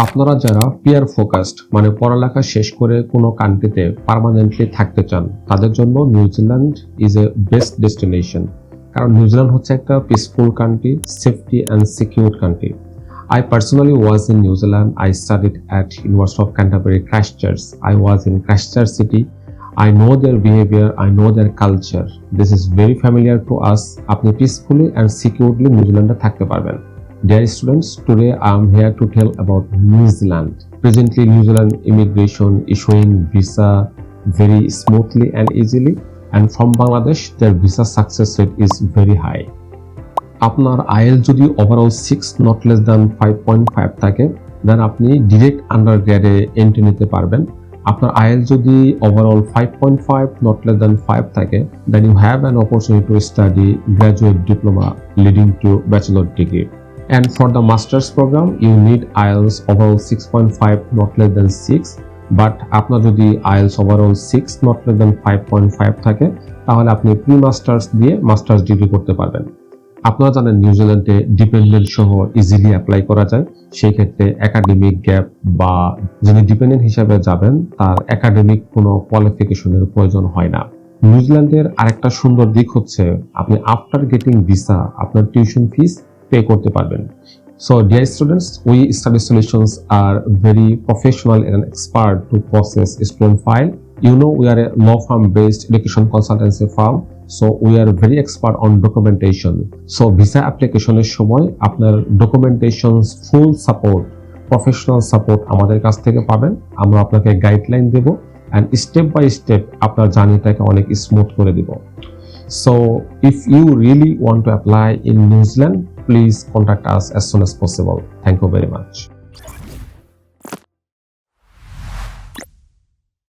আপনারা যারা peer focused মানে পড়ালেখা শেষ করে কোনো কান্ট্রিতে পার্মানেন্টলি থাকতে চান তাদের জন্য New Zealand is a best destination. কারণ নিউজিল্যান্ড হচ্ছে একটা peaceful country, safety and secure country. I personally was in New Zealand. I studied at University of Canterbury, Christchurch. I was in Christchurch city. I know their behavior, I know their culture. This is very familiar to us. আপনি peacefully and securely নিউজিল্যান্ডে থাকতে পারবেন। Dear students, today I am here to tell about New Zealand. Presently, New Zealand immigration issuing visa very smoothly and easily, and from Bangladesh, their visa success rate is very high. আপনার IL যদি overall 6 not less than 5.5 থাকে দেন আপনি direct আন্ডারগ্রেডে entry নিতে পারবেন। আপনার IL যদি overall 5.5 not less than 5 থাকে then you have an opportunity to study graduate diploma leading to bachelor degree. And for the master's program, you need IELTS overall 6.5 not less than 6. But আপনার যদি IELTS overall 6 not less than 5.5 থাকে তাহলে আপনি pre masters দিয়ে masters degree করতে পারবেন। আপনারা জানেন নিউজিল্যান্ডে ডিপেন্ডেন্ট সহ ইজিলি অ্যাপ্লাই করা যায়। সেই ক্ষেত্রে একাডেমিক গ্যাপ বা যিনি ডিপেন্ডেন্ট হিসাবে যাবেন তার একাডেমিক কোনো কোয়ালিফিকেশনের প্রয়োজন হয় না। নিউজিল্যান্ডের আরেকটা সুন্দর দিক হচ্ছে আপনি আফটার গেটিং ভিসা আপনার টিউশন ফিস পে করতে পারবেন। So dear students, we study solutions are very professional and expert to process student file. You know we are a law firm based education consultancy firm, so we are very expert on documentation. So visa application এর সময় আপনার documentations full support, professional support আমাদের কাছ থেকে পাবেন। আমরা আপনাকে guideline দেব and step by step আপনার জার্নিটাকে অনেক স্মুথ করে দেব। So if you really want to apply in New Zealand, please contact us as soon as possible. Thank you very much.